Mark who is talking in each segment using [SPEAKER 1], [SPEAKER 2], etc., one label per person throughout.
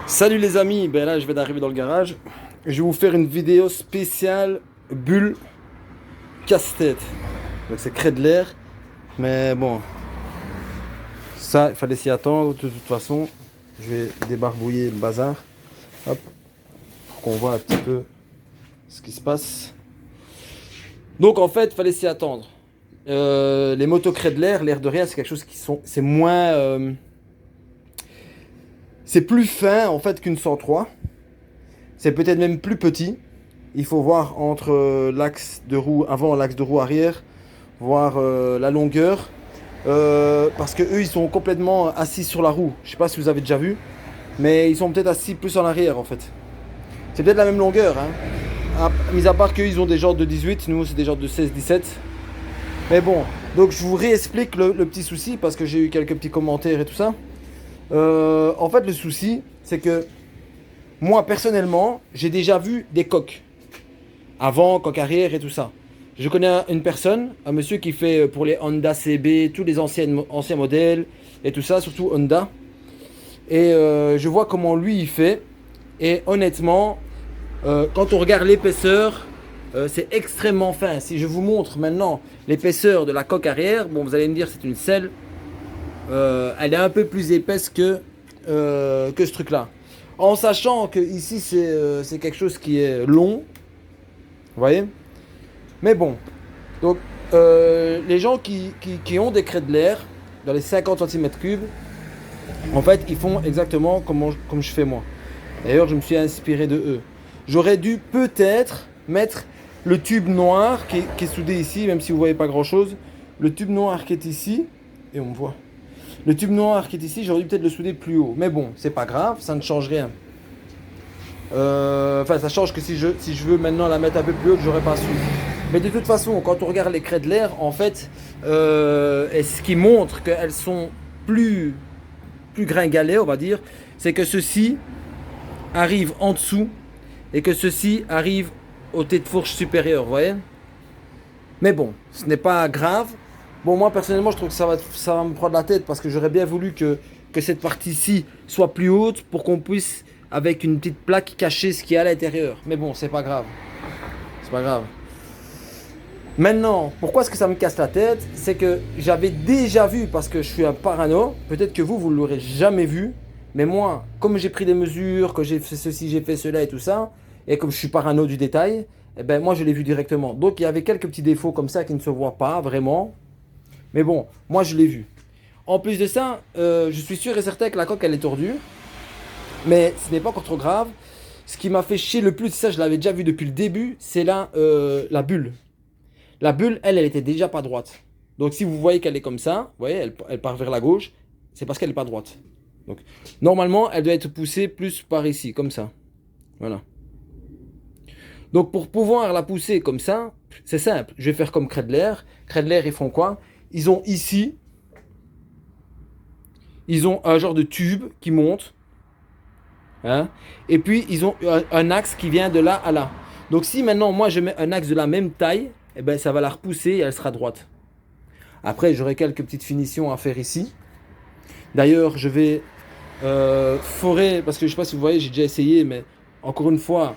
[SPEAKER 1] Salut les amis, ben là je viens d'arriver dans le garage. Je vais vous faire une vidéo spéciale bulle casse-tête. Donc c'est crée de l'air, mais bon, ça il fallait s'y attendre de toute façon. Je vais débarbouiller le bazar, hop, pour qu'on voit un petit peu ce qui se passe. Donc en fait, il fallait s'y attendre. Les motos crée de l'air de rien, c'est quelque chose c'est moins, c'est plus fin en fait qu'une 103. C'est peut-être même plus petit. Il faut voir entre l'axe de roue avant et l'axe de roue arrière, voir la longueur. Parce que eux, ils sont complètement assis sur la roue. Je sais pas si vous avez déjà vu, mais ils sont peut-être assis plus en arrière en fait. C'est peut-être la même longueur, hein. Mis à part qu'ils ont des genres de 18, nous c'est des genres de 16-17. Mais bon, donc je vous réexplique le petit souci parce que j'ai eu quelques petits commentaires et tout ça. En fait, le souci, c'est que moi personnellement, j'ai déjà vu des coques. Avant, coque arrière et tout ça. Je connais une personne, un monsieur qui fait pour les Honda CB, tous les anciens modèles et tout ça, surtout Honda. Et je vois comment lui il fait. Et honnêtement, quand on regarde l'épaisseur, c'est extrêmement fin. Si je vous montre maintenant l'épaisseur de la coque arrière, bon, vous allez me dire c'est une selle. Elle est un peu plus épaisse que ce truc-là. En sachant que ici c'est quelque chose qui est long, vous voyez. Mais bon, donc les gens qui ont des crêtes de l'air dans les 50 cm3, en fait, ils font exactement comme je fais moi. D'ailleurs, je me suis inspiré de eux. J'aurais dû peut-être mettre le tube noir qui est soudé ici, même si vous voyez pas grand-chose. Le tube noir qui est ici, et on me voit. Le tube noir qui est ici, j'aurais dû peut-être le souder plus haut. Mais bon, c'est pas grave, ça ne change rien. Enfin, ça change que si je veux maintenant la mettre un peu plus haute, j'aurais pas su. Mais de toute façon, quand on regarde les crêtes de l'air, en fait, et ce qui montre qu'elles sont plus gringalées, on va dire, c'est que ceci arrive en dessous et que ceci arrive au tête de fourche supérieur, vous voyez. Mais bon, ce n'est pas grave. Bon, moi personnellement, je trouve que ça va me prendre la tête parce que j'aurais bien voulu que cette partie-ci soit plus haute pour qu'on puisse, avec une petite plaque, cacher ce qu'il y a à l'intérieur. Mais bon, c'est pas grave. C'est pas grave. Maintenant, pourquoi est-ce que ça me casse la tête? C'est que j'avais déjà vu, parce que je suis un parano, peut-être que vous ne l'aurez jamais vu, mais moi, comme j'ai pris des mesures, que j'ai fait ceci, j'ai fait cela et tout ça, et comme je suis parano du détail, eh ben moi je l'ai vu directement. Donc il y avait quelques petits défauts comme ça qui ne se voient pas vraiment, mais bon, moi je l'ai vu. En plus de ça, je suis sûr et certain que la coque elle est tordue, mais ce n'est pas encore trop grave. Ce qui m'a fait chier le plus, ça je l'avais déjà vu depuis le début, c'est la bulle. La bulle, elle était déjà pas droite. Donc si vous voyez qu'elle est comme ça, vous voyez, elle part vers la gauche, c'est parce qu'elle n'est pas droite. Donc normalement, elle doit être poussée plus par ici, comme ça. Voilà. Donc pour pouvoir la pousser comme ça, c'est simple. Je vais faire comme Credler. Credler, ils font quoi? Ils ont ici, ils ont un genre de tube qui monte. Hein, et puis ils ont un axe qui vient de là à là. Donc si maintenant moi je mets un axe de la même taille, eh ben, ça va la repousser et elle sera droite. Après, j'aurai quelques petites finitions à faire ici. D'ailleurs, je vais forer, parce que je ne sais pas si vous voyez, j'ai déjà essayé, mais encore une fois,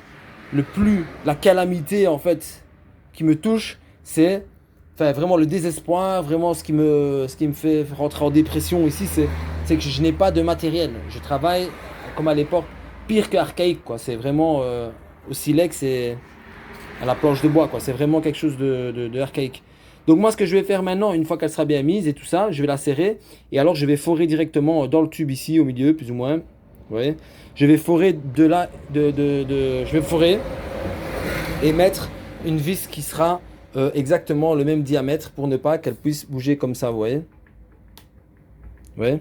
[SPEAKER 1] la calamité en fait qui me touche, c'est enfin, vraiment le désespoir, vraiment ce qui me fait rentrer en dépression ici, c'est que je n'ai pas de matériel. Je travaille comme à l'époque, pire qu'archaïque, quoi. C'est vraiment au silex et à la planche de bois, quoi. C'est vraiment quelque chose de archaïque. Donc moi, ce que je vais faire maintenant, une fois qu'elle sera bien mise et tout ça, je vais la serrer. Et alors, je vais forer directement dans le tube ici, au milieu, plus ou moins. Vous voyez, je vais forer de là, je vais forer et mettre une vis qui sera exactement le même diamètre pour ne pas qu'elle puisse bouger comme ça, vous voyez. Vous voyez.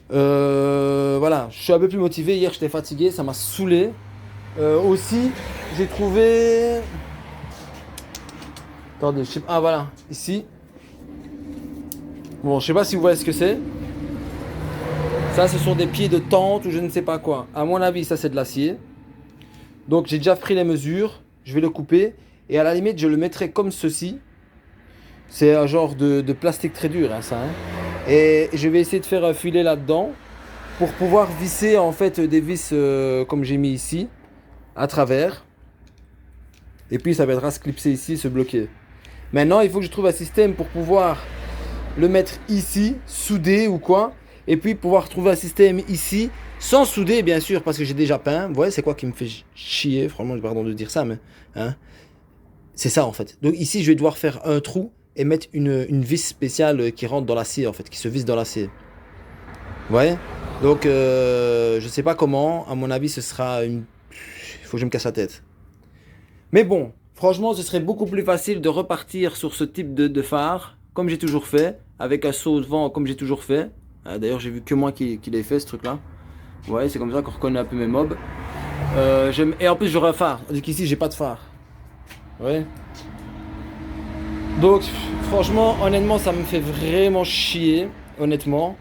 [SPEAKER 1] Voilà, je suis un peu plus motivé. Hier, j'étais fatigué, ça m'a saoulé. Aussi, j'ai trouvé. Attendez, je sais pas. Ah, voilà, ici. Bon, je sais pas si vous voyez ce que c'est. Ça, ce sont des pieds de tente ou je ne sais pas quoi. À mon avis, ça, c'est de l'acier. Donc, j'ai déjà pris les mesures. Je vais le couper. Et à la limite, je le mettrai comme ceci. C'est un genre de plastique très dur, hein, ça. Hein. Et je vais essayer de faire un filet là-dedans. pour pouvoir visser en fait des vis comme j'ai mis ici, à travers. Et puis ça viendra se clipser ici, se bloquer. Maintenant, il faut que je trouve un système pour pouvoir le mettre ici, soudé ou quoi. Et puis pouvoir trouver un système ici, sans souder bien sûr, parce que j'ai déjà peint. Vous voyez, c'est quoi qui me fait chier, franchement, pardon de dire ça, mais... Hein, c'est ça en fait. Donc ici, je vais devoir faire un trou et mettre une vis spéciale qui rentre dans l'acier en fait, qui se visse dans l'acier. Vous voyez? Donc je sais pas comment, à mon avis, ce sera une... Il faut que je me casse la tête. Mais bon, franchement, ce serait beaucoup plus facile de repartir sur ce type de phare, comme j'ai toujours fait, avec un saut de vent, comme j'ai toujours fait. D'ailleurs, j'ai vu que moi qui l'ai fait, ce truc-là. Ouais, c'est comme ça qu'on reconnaît un peu mes mobs. Et en plus, j'aurai un phare. Tandis qu'ici, j'ai pas de phare. Ouais. Donc, franchement, honnêtement, ça me fait vraiment chier, honnêtement.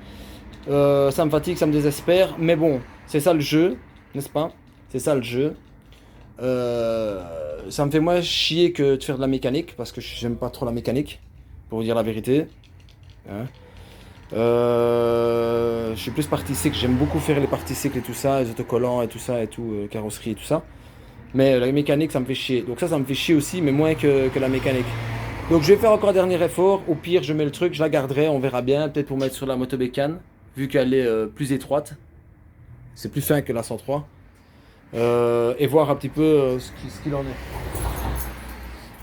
[SPEAKER 1] Ça me fatigue, ça me désespère. Mais bon, c'est ça le jeu, n'est-ce pas? C'est ça le jeu. Ça me fait moins chier que de faire de la mécanique, parce que j'aime pas trop la mécanique, pour vous dire la vérité. Hein. Je suis plus partie cycle, j'aime beaucoup faire les parties cycles et tout ça, les autocollants et tout ça, et tout, carrosserie et tout ça. Mais la mécanique, ça me fait chier. Donc ça me fait chier aussi, mais moins que la mécanique. Donc je vais faire encore un dernier effort. Au pire, je mets le truc, je la garderai, on verra bien. Peut-être pour mettre sur la motobécane, vu qu'elle est plus étroite. C'est plus fin que la 103. Et voir un petit peu ce qu'il en est.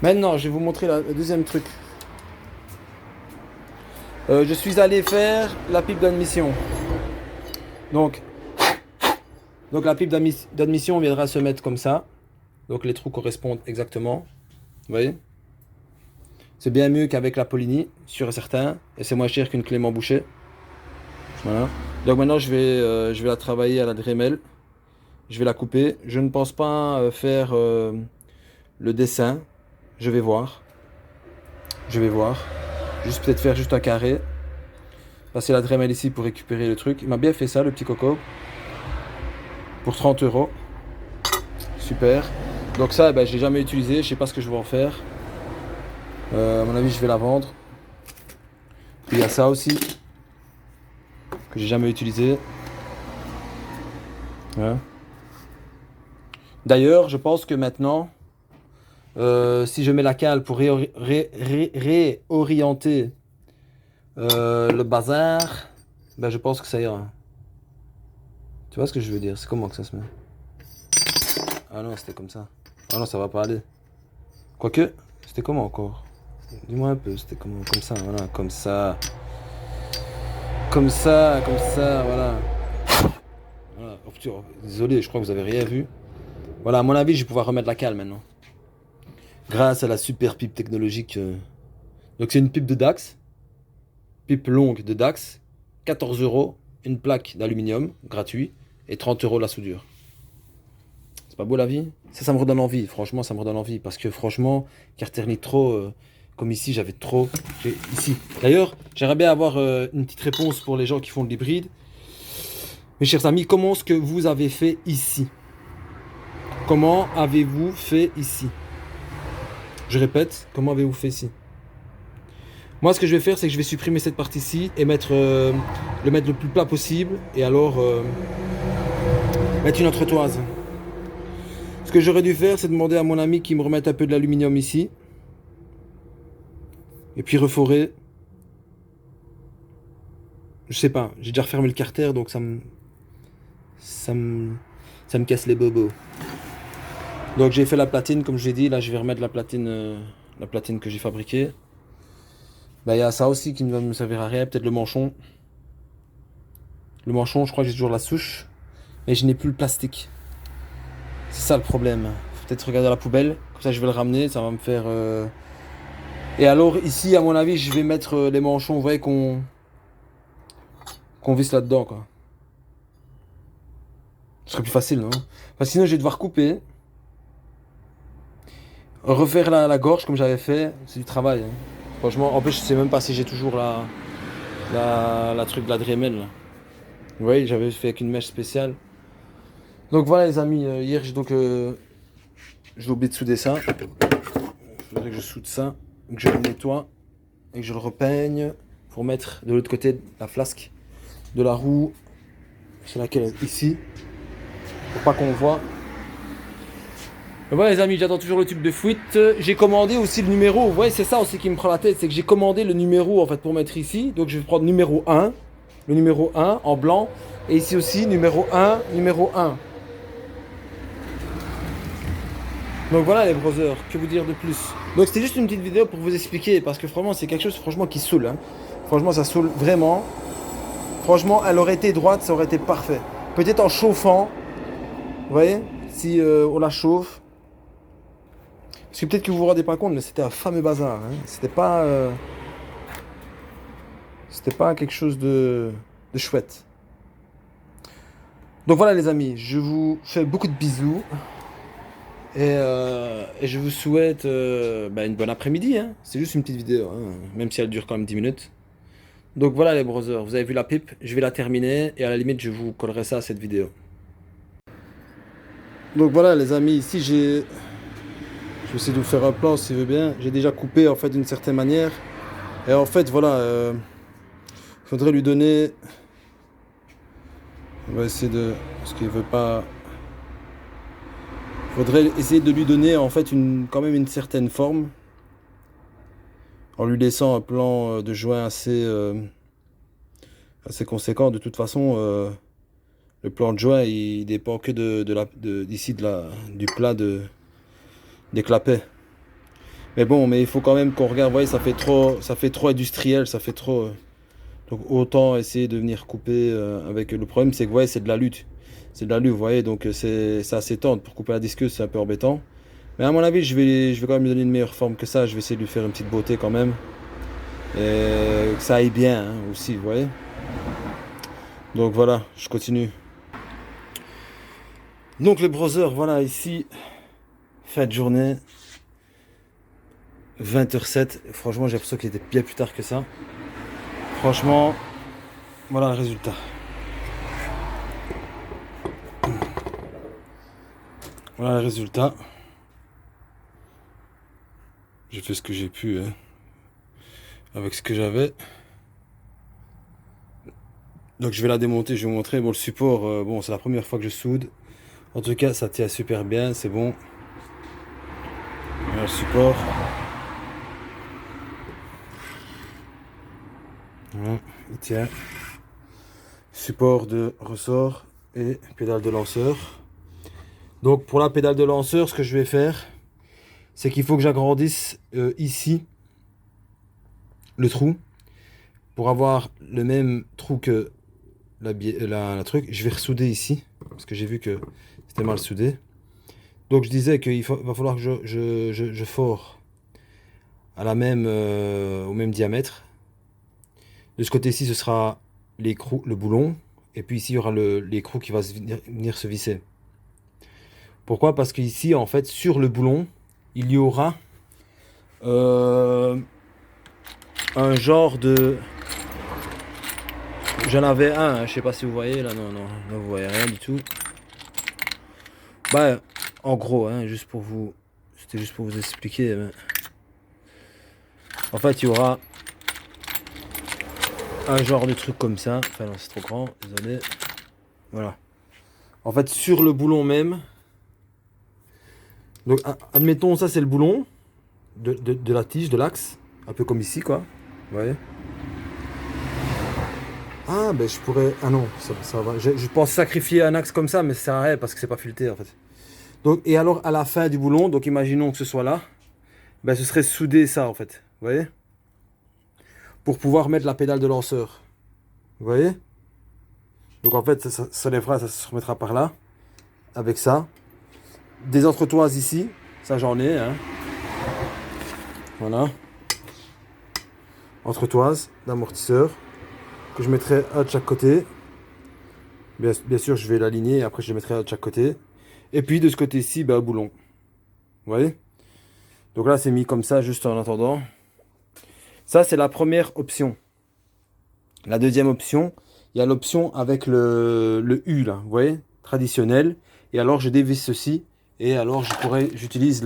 [SPEAKER 1] Maintenant, je vais vous montrer le deuxième truc. Je suis allé faire la pipe d'admission. Donc la pipe d'admission viendra se mettre comme ça. Donc les trous correspondent exactement. Vous voyez? C'est bien mieux qu'avec la Polini, sûr et certain. Et c'est moins cher qu'une Clément Boucher. Voilà. Donc maintenant je vais la travailler à la Dremel. Je vais la couper. Je ne pense pas faire le dessin. Je vais voir. Je vais voir. Juste peut-être faire juste un carré. Passer la Dremel ici pour récupérer le truc. Il m'a bien fait ça, le petit coco. Pour 30 €. Super. Donc ça, ben, je l'ai jamais utilisé. Je sais pas ce que je vais en faire. À mon avis, je vais la vendre. Puis il y a ça aussi. Que j'ai jamais utilisé. Ouais. D'ailleurs, je pense que maintenant, si je mets la cale pour réorienter le bazar, ben je pense que ça ira. Tu vois ce que je veux dire? C'est comment que ça se met? Ah non, c'était comme ça. Ah non, ça va pas aller. Quoique, c'était comment encore? Dis-moi un peu, c'était comment? Comme ça, voilà, comme ça. Comme ça, voilà. Voilà. Oh, putain, désolé, je crois que vous avez rien vu. Voilà, à mon avis, je vais pouvoir remettre la cale maintenant. Grâce à la super pipe technologique. Donc c'est une pipe de Dax. Pipe longue de Dax. 14 €. Une plaque d'aluminium, gratuit. Et 30 € la soudure. C'est pas beau la vie? Ça me redonne envie. Franchement, ça me redonne envie. Parce que franchement, Carter Nitro, comme ici, j'avais trop... Ici. D'ailleurs, j'aimerais bien avoir une petite réponse pour les gens qui font de l'hybride. Mes chers amis, comment est-ce que vous avez fait ici? Comment avez-vous fait ici? Je répète, comment avez-vous fait ici? Moi, ce que je vais faire, c'est que je vais supprimer cette partie-ci et le mettre le plus plat possible. Et alors, mettre une autre toise. Ce que j'aurais dû faire, c'est demander à mon ami qu'il me remette un peu de l'aluminium ici. Et puis reforer. Je sais pas, j'ai déjà refermé le carter, donc ça me casse les bobos. Donc j'ai fait la platine, comme je l'ai dit. Là, je vais remettre la platine que j'ai fabriquée. Bah, il y a ça aussi qui ne va me servir à rien, peut-être le manchon. Le manchon, je crois que j'ai toujours la souche. Mais je n'ai plus le plastique. C'est ça le problème. Faut peut-être regarder la poubelle. Comme ça, je vais le ramener. Ça va me faire... Et alors, ici, à mon avis, je vais mettre les manchons, vous voyez, qu'on visse là-dedans, quoi. Ce serait plus facile, non? Parce que sinon, je vais devoir couper. Refaire la gorge comme j'avais fait. C'est du travail, hein. Franchement, en plus, je sais même pas si j'ai toujours la truc de la Dremel, là. Vous voyez, j'avais fait avec une mèche spéciale. Donc voilà les amis, hier j'ai oublié de souder ça. Il faudrait que je soude ça, que je le nettoie et que je le repeigne pour mettre de l'autre côté la flasque de la roue C'est laquelle? Ici. Pour pas qu'on voit. Et voilà les amis, j'attends toujours le tube de fuite. J'ai commandé aussi le numéro. Vous voyez, c'est ça aussi qui me prend la tête. C'est que j'ai commandé le numéro en fait pour mettre ici. Donc je vais prendre numéro 1. Le numéro 1 en blanc. Et ici aussi, numéro 1, numéro 1. Donc voilà les brothers, que vous dire de plus. Donc c'était juste une petite vidéo pour vous expliquer. Parce que franchement, c'est quelque chose franchement qui saoule. Hein. Franchement, ça saoule vraiment. Franchement, elle aurait été droite, ça aurait été parfait. Peut-être en chauffant. Vous voyez, si on la chauffe. Parce que peut-être que vous vous rendez pas compte, mais c'était un fameux bazar. Hein. C'était pas quelque chose de chouette. Donc voilà les amis, je vous fais beaucoup de bisous. Et je vous souhaite une bonne après-midi. Hein. C'est juste une petite vidéo, hein, même si elle dure quand même 10 minutes. Donc voilà les brothers, vous avez vu la pipe, je vais la terminer et à la limite je vous collerai ça à cette vidéo. Donc voilà les amis, ici je vais essayer de vous faire un plan si vous voulez bien. J'ai déjà coupé en fait d'une certaine manière. Et en fait voilà, faudrait lui donner... On va essayer de... Parce qu'il veut pas... Faudrait essayer de lui donner en fait quand même une certaine forme. En lui laissant un plan de joint assez conséquent. De toute façon, le plan de joint il dépend que du plat des clapets. Mais bon, mais il faut quand même qu'on regarde, vous voyez, ça fait trop industriel, ça fait trop. Donc autant essayer de venir couper avec. Le problème c'est que vous voyez, c'est de la lutte. C'est de la lutte, vous voyez, donc c'est assez tendre. Pour couper la disqueuse, c'est un peu embêtant. Mais à mon avis, je vais quand même lui donner une meilleure forme que ça. Je vais essayer de lui faire une petite beauté quand même. Et que ça aille bien hein, aussi, vous voyez. Donc voilà, je continue. Donc les brothers, voilà, ici, fin de journée, 20h07. Franchement, j'ai l'impression qu'il était bien plus tard que ça. Franchement, voilà le résultat. Voilà le résultat. J'ai fait ce que j'ai pu hein, avec ce que j'avais. Donc je vais la démonter, je vais vous montrer. Bon, le support, bon, c'est la première fois que je soude. En tout cas, ça tient super bien, c'est bon. Voilà le support. Voilà, il tient. Support de ressort et pédale de lanceur. Donc pour la pédale de lanceur, ce que je vais faire, c'est qu'il faut que j'agrandisse ici le trou pour avoir le même trou que la truc. Je vais ressouder ici parce que j'ai vu que c'était mal soudé. Donc je disais qu'il va falloir que je fore à au même diamètre. De ce côté-ci, ce sera l'écrou, le boulon. Et puis ici, il y aura l'écrou qui va venir se visser. Pourquoi? Parce qu'ici, en fait, sur le boulon, il y aura un genre de... J'en avais un, hein, je sais pas si vous voyez, là, non, vous voyez rien du tout. Bah, en gros, hein, c'était juste pour vous expliquer. Mais... En fait, il y aura un genre de truc comme ça. Enfin non, c'est trop grand, désolé. Voilà. En fait, sur le boulon même. Donc, admettons, ça c'est le boulon de la tige, de l'axe. Un peu comme ici, quoi. Vous voyez? Ah, ben je pourrais... Ah non, ça va. Je pense sacrifier un axe comme ça, mais ça sert à rien parce que c'est pas fileté, en fait. Donc, et alors, à la fin du boulon, donc imaginons que ce soit là. Ben, ce serait soudé ça, en fait. Vous voyez? Pour pouvoir mettre la pédale de lanceur. Vous voyez? Donc en fait, ça lèvera, ça se remettra par là. Avec ça. Des entretoises ici. Ça j'en ai. Hein. Voilà. Entretoises d'amortisseur. Que je mettrai un de chaque côté. Bien sûr, je vais l'aligner et après je les mettrai un de chaque côté. Et puis de ce côté-ci, un boulon. Vous voyez? Donc là, c'est mis comme ça juste en attendant. Ça, c'est la première option. La deuxième option, il y a l'option avec le U, là, vous voyez, traditionnel. Et alors, je dévisse ceci. Et alors, j'utilise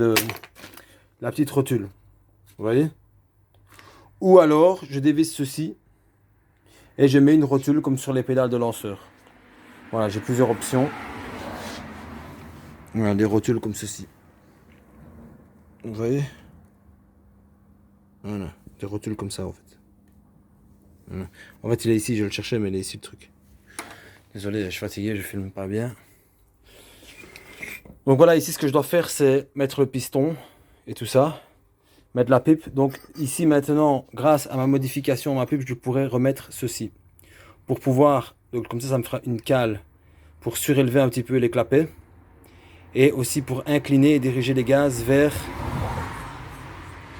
[SPEAKER 1] la petite rotule. Vous voyez? Ou alors, je dévisse ceci. Et je mets une rotule comme sur les pédales de lanceur. Voilà, j'ai plusieurs options. Voilà, des rotules comme ceci. Vous voyez? Voilà, des rotules comme ça en fait. Voilà. En fait, il est ici, je le cherchais, mais il est ici le truc. Désolé, je suis fatigué, je filme pas bien. Donc voilà, ici ce que je dois faire, c'est mettre le piston et tout ça. Mettre la pipe. Donc ici maintenant, grâce à ma modification, ma pipe, je pourrais remettre ceci. Pour pouvoir, donc comme ça me fera une cale pour surélever un petit peu les clapets. Et aussi pour incliner et diriger les gaz vers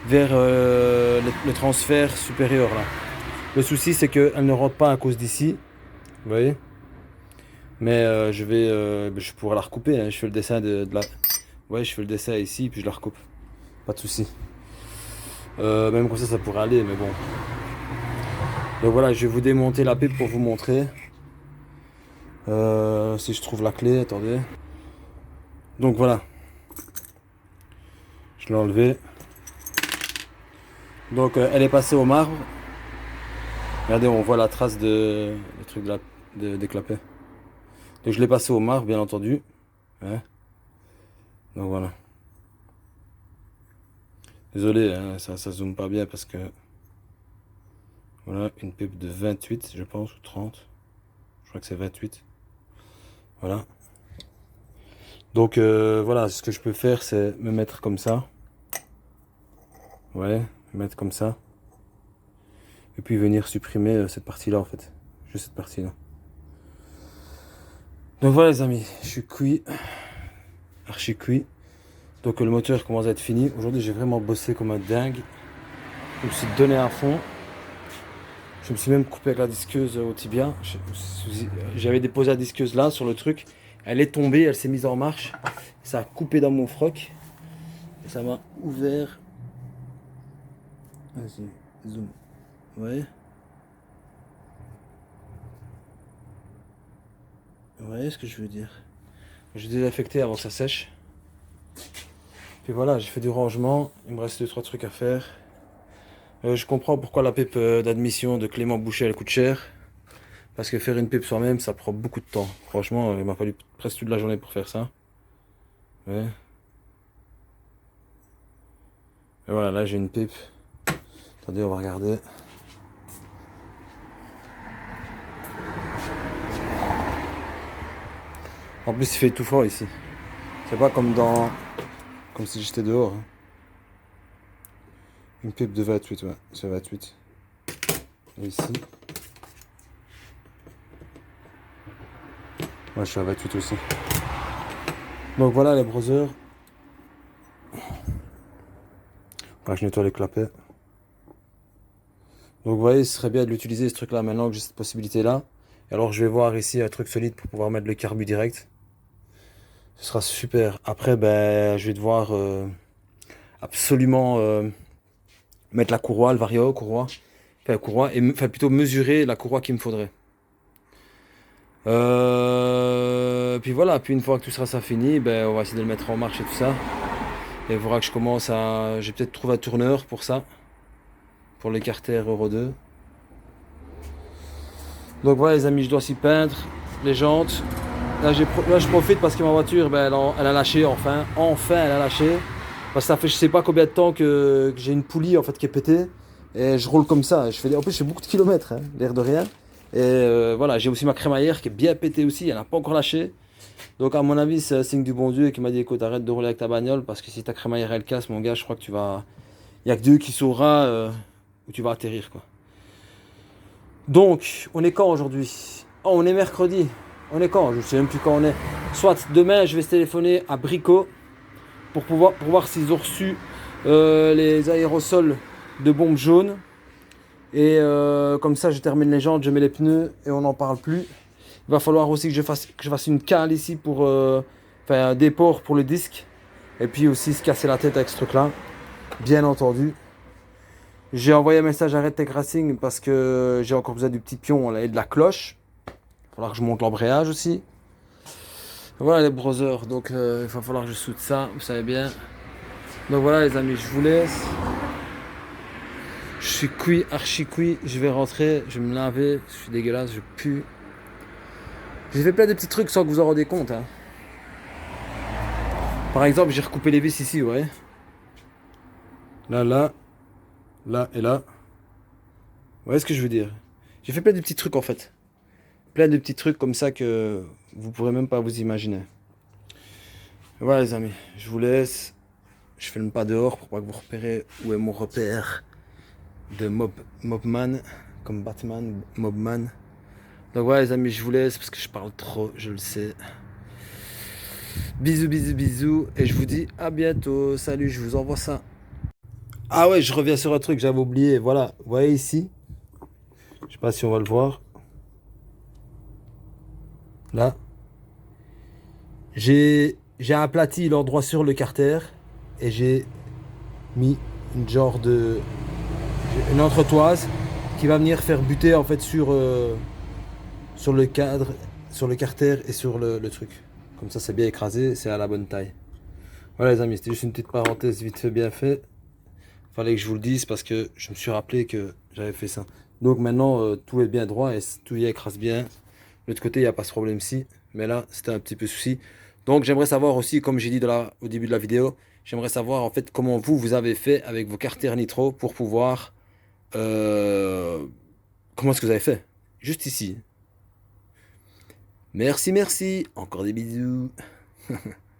[SPEAKER 1] le transfert supérieur là. Le souci c'est qu'elle ne rentre pas à cause d'ici. Vous voyez? Mais je pourrais la recouper. Hein. Je fais le dessin de la. Ouais, je fais le dessin ici puis je la recoupe. Pas de souci. Même comme ça pourrait aller, mais bon. Donc voilà, je vais vous démonter la pipe pour vous montrer. Si je trouve la clé, attendez. Donc voilà. Je l'ai enlevée. Donc elle est passée au marbre. Regardez, on voit la trace le truc des clapets. Donc je l'ai passé au marbre, bien entendu. Hein. Donc voilà. Désolé, hein, ça zoome pas bien parce que... Voilà, une pipe de 28, je pense, ou 30. Je crois que c'est 28. Voilà. Donc voilà, ce que je peux faire, c'est me mettre comme ça. Ouais, me mettre comme ça. Et puis venir supprimer cette partie-là, en fait. Juste cette partie-là. Donc voilà les amis, je suis cuit. Archi cuit. Donc le moteur commence à être fini. Aujourd'hui, j'ai vraiment bossé comme un dingue. Je me suis donné à fond. Je me suis même coupé avec la disqueuse au tibia. J'avais déposé la disqueuse là sur le truc. Elle est tombée, elle s'est mise en marche. Ça a coupé dans mon froc. Et ça m'a ouvert. Vas-y, zoom. Ouais. Vous voyez ce que je veux dire? J'ai désaffecté avant que ça sèche. Puis voilà, j'ai fait du rangement. Il me reste 2-3 trucs à faire. Je comprends pourquoi la pipe d'admission de Clément Boucher elle coûte cher. Parce que faire une pipe soi-même, ça prend beaucoup de temps. Franchement, il m'a fallu presque toute la journée pour faire ça. Ouais. Et voilà, là j'ai une pipe. Attendez, on va regarder. En plus, il fait tout fort ici. C'est pas comme comme si j'étais dehors. Hein. Une pipe de 28, ouais. C'est 28. Et ici. Ouais, je suis à 28 aussi. Donc voilà les brosseurs. Je nettoie les clapets. Donc vous voyez, ce serait bien de l'utiliser ce truc là maintenant que j'ai cette possibilité là. Et alors je vais voir ici un truc solide pour pouvoir mettre le carbu direct. Ce sera super. Après ben je vais devoir absolument mettre la courroie, le vario courroie. Enfin courroie, enfin plutôt mesurer la courroie qu'il me faudrait. Puis voilà, puis une fois que tout sera ça fini, ben on va essayer de le mettre en marche et tout ça. Et il faudra que je commence à... J'ai peut-être trouvé un tourneur pour ça. Pour l'écarter Euro 2. Donc voilà les amis, je dois s'y peindre. Les jantes. Là je profite parce que ma voiture, ben, elle a lâché enfin. Enfin elle a lâché. Parce que ça fait je sais pas combien de temps que j'ai une poulie en fait qui est pétée. Et je roule comme ça. En plus je fais beaucoup de kilomètres, hein, l'air de rien. Et voilà, j'ai aussi ma crémaillère qui est bien pétée aussi. Elle n'a pas encore lâché. Donc à mon avis c'est un signe du bon Dieu qui m'a dit écoute arrête de rouler avec ta bagnole. Parce que si ta crémaillère elle casse mon gars, je crois que tu vas... Il n'y a que Dieu qui saura où tu vas atterrir quoi. Donc, on est quand aujourd'hui? Oh, on est mercredi. On est quand? Je ne sais même plus quand on est. Soit demain, je vais se téléphoner à Brico pour voir s'ils ont reçu les aérosols de bombes jaunes. Et comme ça, je termine les jantes, je mets les pneus et on n'en parle plus. Il va falloir aussi que je fasse une cale ici pour un déport pour le disque. Et puis aussi se casser la tête avec ce truc-là. Bien entendu. J'ai envoyé un message à Red Tech Racing parce que j'ai encore besoin du petit pion là, et de la cloche. Il va falloir que je monte l'embrayage aussi. Voilà les brothers, donc il va falloir que je soude ça, vous savez bien. Donc voilà les amis, je vous laisse. Je suis cuit, archi cuit, je vais rentrer, je vais me laver, je suis dégueulasse, je pue. J'ai fait plein de petits trucs sans que vous en rendez compte, hein. Par exemple, j'ai recoupé les vis ici, ouais. Là, là, là et là. Vous voyez ce que je veux dire? J'ai fait plein de petits trucs en fait. Plein de petits trucs comme ça que vous pourrez même pas vous imaginer. Voilà les amis, je vous laisse. Je filme pas dehors pour pas que vous repérez où est mon repère de Mobman, comme Batman, Mobman. Donc voilà les amis, je vous laisse parce que je parle trop, je le sais. Bisous, bisous, bisous. Et je vous dis à bientôt. Salut, je vous envoie ça. Ah ouais, je reviens sur un truc, j'avais oublié. Voilà, vous voyez ici. Je sais pas si on va le voir. Là. J'ai aplati l'endroit sur le carter. Et j'ai mis une genre de... une entretoise qui va venir faire buter en fait sur le cadre, sur le carter et sur le truc. Comme ça, c'est bien écrasé, c'est à la bonne taille. Voilà les amis, c'était juste une petite parenthèse vite fait, bien fait. Fallait que je vous le dise parce que je me suis rappelé que j'avais fait ça. Donc maintenant, tout est bien droit et tout y écrase bien. De l'autre côté, il n'y a pas ce problème-ci. Mais là, c'était un petit peu souci. Donc j'aimerais savoir aussi, comme j'ai dit au début de la vidéo, j'aimerais savoir en fait comment vous avez fait avec vos carters nitro pour pouvoir... comment est-ce que vous avez fait? Juste ici. Merci, merci. Encore des bisous.